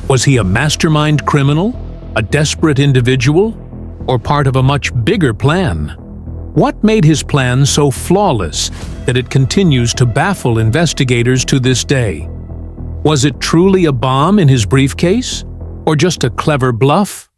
Was he a mastermind criminal, a desperate individual, or part of a much bigger plan? What made his plan so flawless that it continues to baffle investigators to this day? Was it truly a bomb in his briefcase, or just a clever bluff?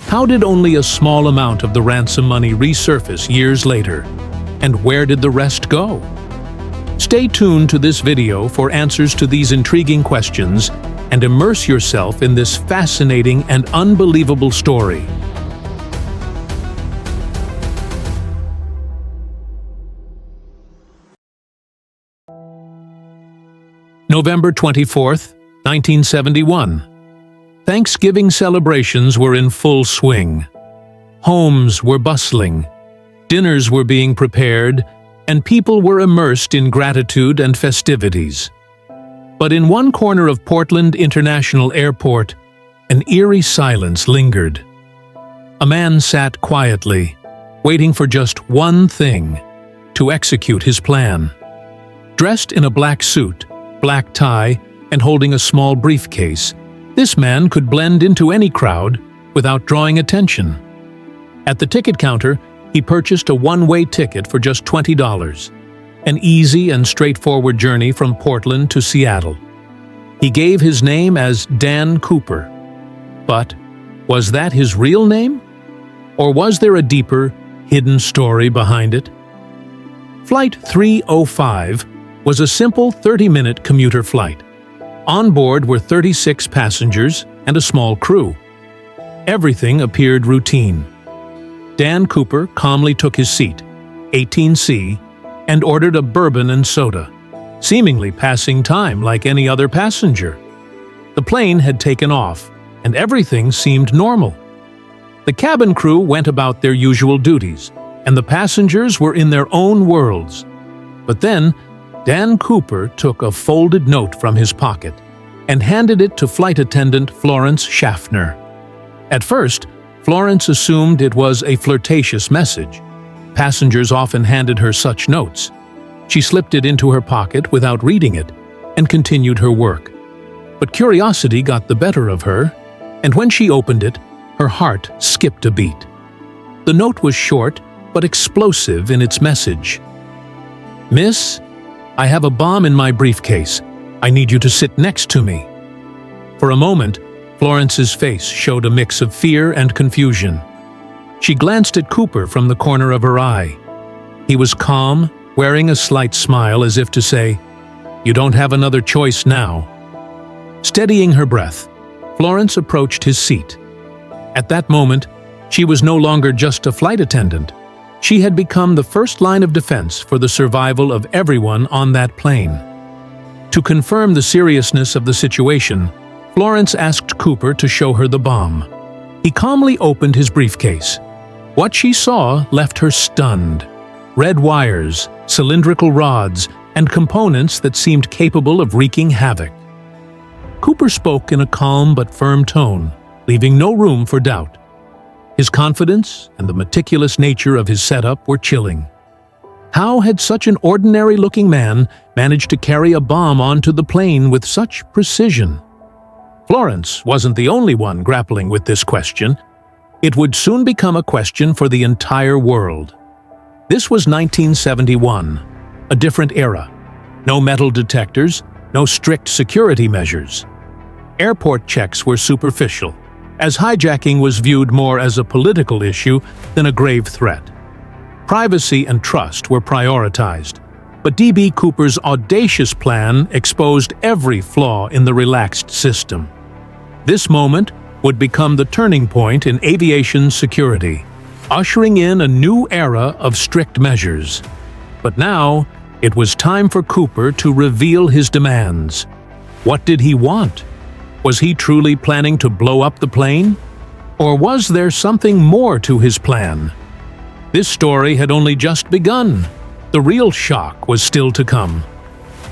How did only a small amount of the ransom money resurface years later? And where did the rest go? Stay tuned to this video for answers to these intriguing questions and immerse yourself in this fascinating and unbelievable story. November 24th, 1971. Thanksgiving celebrations were in full swing. Homes were bustling, dinners were being prepared, and people were immersed in gratitude and festivities. But in one corner of Portland International Airport, an eerie silence lingered. A man sat quietly, waiting for just one thing: to execute his plan. Dressed in a black suit, black tie, and holding a small briefcase, this man could blend into any crowd without drawing attention. At the ticket counter, he purchased a one-way ticket for just $20, an easy and straightforward journey from Portland to Seattle. He gave his name as Dan Cooper. But was that his real name? Or was there a deeper, hidden story behind it? Flight 305 was a simple 30-minute commuter flight. On board were 36 passengers and a small crew. Everything appeared routine. Dan Cooper calmly took his seat, 18C, and ordered a bourbon and soda, seemingly passing time like any other passenger. The plane had taken off, and everything seemed normal. The cabin crew went about their usual duties, and the passengers were in their own worlds. But then, Dan Cooper took a folded note from his pocket and handed it to flight attendant Florence Schaffner. At first, Florence assumed it was a flirtatious message. Passengers often handed her such notes. She slipped it into her pocket without reading it and continued her work. But curiosity got the better of her, and when she opened it, her heart skipped a beat. The note was short but explosive in its message. "Miss, I have a bomb in my briefcase. I need you to sit next to me." For a moment, Florence's face showed a mix of fear and confusion. She glanced at Cooper from the corner of her eye. He was calm, wearing a slight smile as if to say, "You don't have another choice now." Steadying her breath, Florence approached his seat. At that moment, she was no longer just a flight attendant. She had become the first line of defense for the survival of everyone on that plane. To confirm the seriousness of the situation, Florence asked Cooper to show her the bomb. He calmly opened his briefcase. What she saw left her stunned. Red wires, cylindrical rods, and components that seemed capable of wreaking havoc. Cooper spoke in a calm but firm tone, leaving no room for doubt. His confidence and the meticulous nature of his setup were chilling. How had such an ordinary-looking man managed to carry a bomb onto the plane with such precision? Florence wasn't the only one grappling with this question. It would soon become a question for the entire world. This was 1971, a different era. No metal detectors, no strict security measures. Airport checks were superficial, as hijacking was viewed more as a political issue than a grave threat. Privacy and trust were prioritized, but D.B. Cooper's audacious plan exposed every flaw in the relaxed system. This moment would become the turning point in aviation security, ushering in a new era of strict measures. But now, it was time for Cooper to reveal his demands. What did he want? Was he truly planning to blow up the plane? Or was there something more to his plan? This story had only just begun. The real shock was still to come.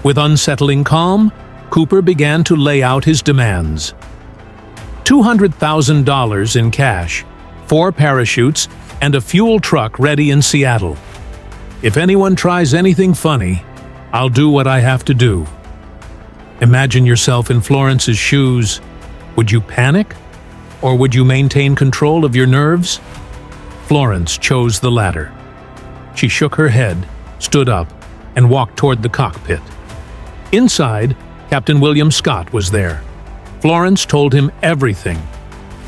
With unsettling calm, Cooper began to lay out his demands. $200,000 in cash, 4 parachutes, and a fuel truck ready in Seattle. If anyone tries anything funny, I'll do what I have to do. Imagine yourself in Florence's shoes. Would you panic? Or would you maintain control of your nerves? Florence chose the latter. She shook her head, stood up, and walked toward the cockpit. Inside, Captain William Scott was there. Florence told him everything.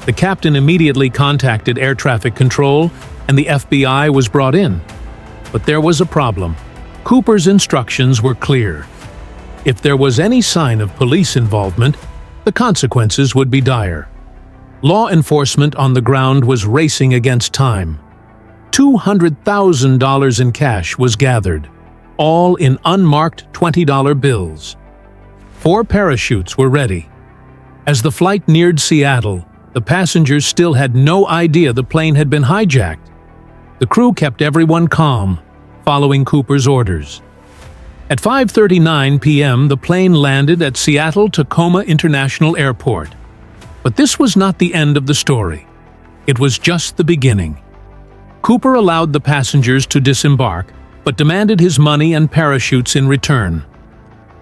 The captain immediately contacted air traffic control, and the FBI was brought in. But there was a problem. Cooper's instructions were clear. If there was any sign of police involvement, the consequences would be dire. Law enforcement on the ground was racing against time. $200,000 in cash was gathered, all in unmarked $20 bills. 4 parachutes were ready. As the flight neared Seattle, the passengers still had no idea the plane had been hijacked. The crew kept everyone calm, following Cooper's orders. At 5:39 p.m., the plane landed at Seattle-Tacoma International Airport. But this was not the end of the story. It was just the beginning. Cooper allowed the passengers to disembark, but demanded his money and parachutes in return.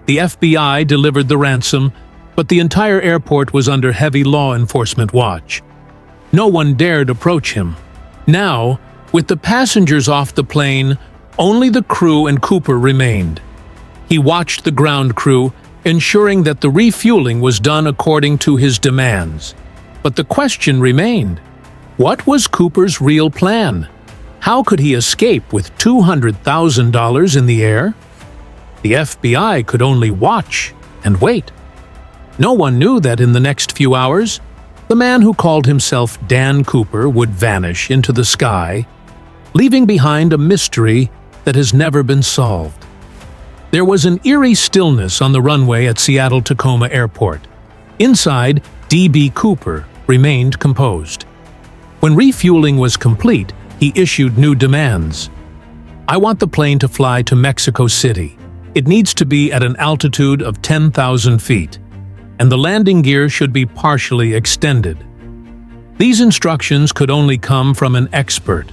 The FBI delivered the ransom, but the entire airport was under heavy law enforcement watch. No one dared approach him. Now, with the passengers off the plane, only the crew and Cooper remained. He watched the ground crew, ensuring that the refueling was done according to his demands. But the question remained: what was Cooper's real plan? How could he escape with $200,000 in the air? The FBI could only watch and wait. No one knew that in the next few hours, the man who called himself Dan Cooper would vanish into the sky, leaving behind a mystery that has never been solved. There was an eerie stillness on the runway at Seattle-Tacoma Airport. Inside, D.B. Cooper remained composed. When refueling was complete, he issued new demands. "I want the plane to fly to Mexico City. It needs to be at an altitude of 10,000 feet, and the landing gear should be partially extended." These instructions could only come from an expert.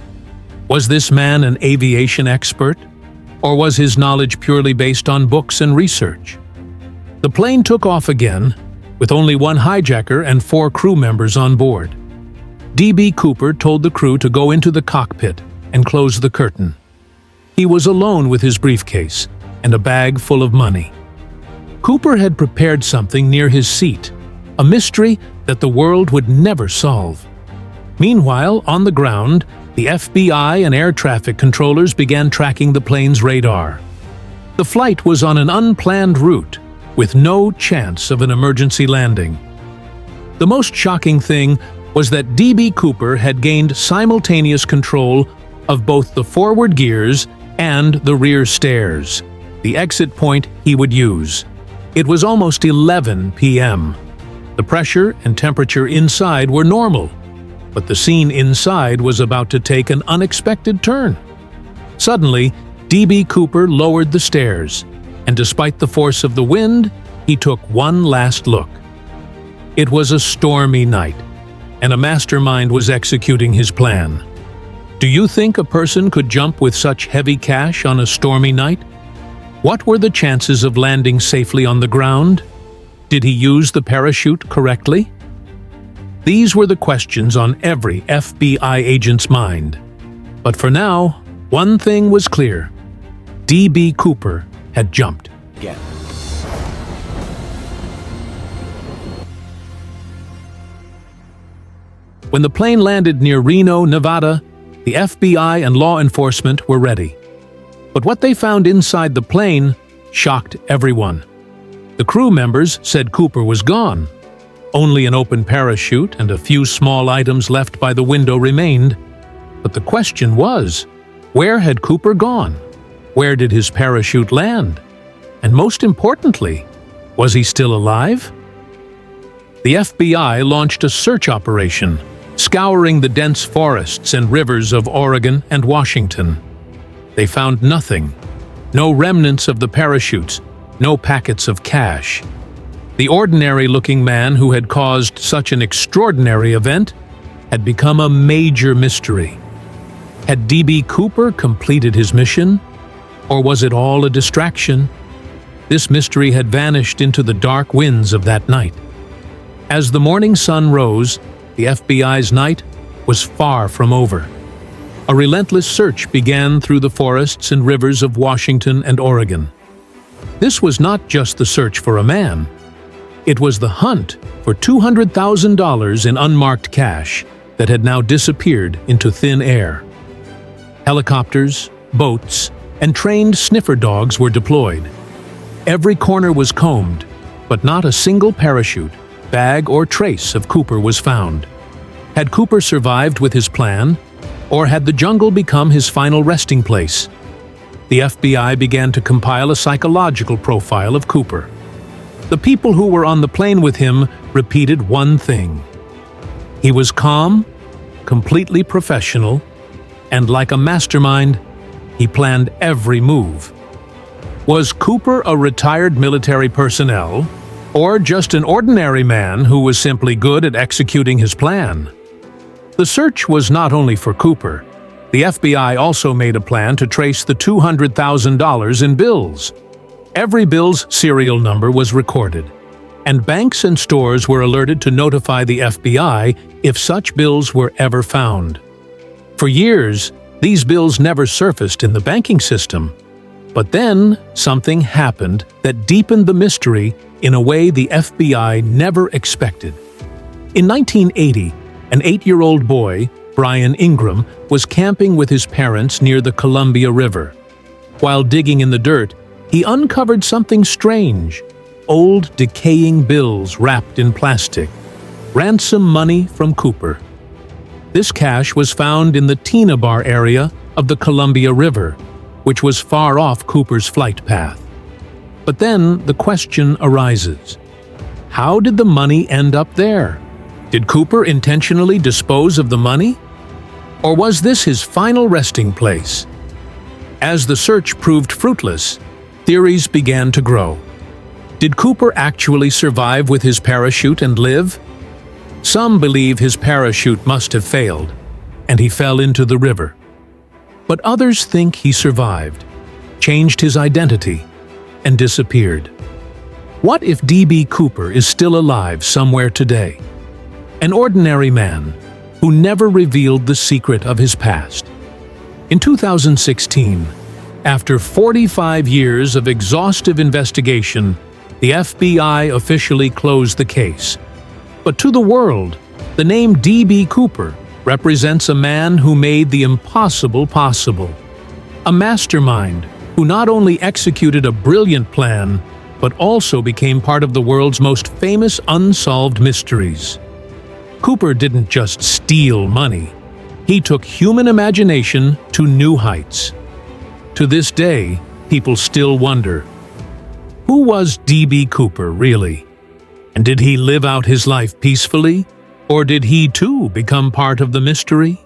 Was this man an aviation expert? Or was his knowledge purely based on books and research? The plane took off again, with only one hijacker and 4 crew members on board. D.B. Cooper told the crew to go into the cockpit and close the curtain. He was alone with his briefcase and a bag full of money. Cooper had prepared something near his seat, a mystery that the world would never solve. Meanwhile, on the ground, the FBI and air traffic controllers began tracking the plane's radar. The flight was on an unplanned route, with no chance of an emergency landing. The most shocking thing was that D.B. Cooper had gained simultaneous control of both the forward gears and the rear stairs, the exit point he would use. It was almost 11 p.m. The pressure and temperature inside were normal, but the scene inside was about to take an unexpected turn. Suddenly, D.B. Cooper lowered the stairs, and despite the force of the wind, he took one last look. It was a stormy night, and a mastermind was executing his plan. Do you think a person could jump with such heavy cash on a stormy night? What were the chances of landing safely on the ground? Did he use the parachute correctly? These were the questions on every FBI agent's mind. But for now, one thing was clear. D.B. Cooper had jumped. Again. When the plane landed near Reno, Nevada, the FBI and law enforcement were ready. But what they found inside the plane shocked everyone. The crew members said Cooper was gone. Only an open parachute and a few small items left by the window remained. But the question was, where had Cooper gone? Where did his parachute land? And most importantly, was he still alive? The FBI launched a search operation, scouring the dense forests and rivers of Oregon and Washington. They found nothing. No remnants of the parachutes, no packets of cash. The ordinary-looking man who had caused such an extraordinary event had become a major mystery. Had D.B. Cooper completed his mission? Or was it all a distraction? This mystery had vanished into the dark winds of that night. As the morning sun rose, the FBI's night was far from over. A relentless search began through the forests and rivers of Washington and Oregon. This was not just the search for a man. It was the hunt for $200,000 in unmarked cash that had now disappeared into thin air. Helicopters, boats, and trained sniffer dogs were deployed. Every corner was combed, but not a single parachute, bag, or trace of Cooper was found. Had Cooper survived with his plan, or had the jungle become his final resting place? The FBI began to compile a psychological profile of Cooper. The people who were on the plane with him repeated one thing. He was calm, completely professional, and like a mastermind, he planned every move. Was Cooper a retired military personnel, or just an ordinary man who was simply good at executing his plan? The search was not only for Cooper. The FBI also made a plan to trace the $200,000 in bills. Every bill's serial number was recorded, and banks and stores were alerted to notify the FBI if such bills were ever found. For years, these bills never surfaced in the banking system. But then, something happened that deepened the mystery in a way the FBI never expected. In 1980, an 8-year-old boy, Brian Ingram, was camping with his parents near the Columbia River. While digging in the dirt, he uncovered something strange: old, decaying bills wrapped in plastic. Ransom money from Cooper. This cash was found in the Tina Bar area of the Columbia River, which was far off Cooper's flight path. But then the question arises: how did the money end up there? Did Cooper intentionally dispose of the money? Or was this his final resting place? As the search proved fruitless, theories began to grow. Did Cooper actually survive with his parachute and live? Some believe his parachute must have failed, and he fell into the river. But others think he survived, changed his identity, and disappeared. What if D.B. Cooper is still alive somewhere today? An ordinary man who never revealed the secret of his past. In 2016, after 45 years of exhaustive investigation, the FBI officially closed the case. But to the world, the name D.B. Cooper represents a man who made the impossible possible. A mastermind who not only executed a brilliant plan, but also became part of the world's most famous unsolved mysteries. Cooper didn't just steal money. He took human imagination to new heights. To this day, people still wonder, who was D.B. Cooper really? And did he live out his life peacefully? Or did he too become part of the mystery?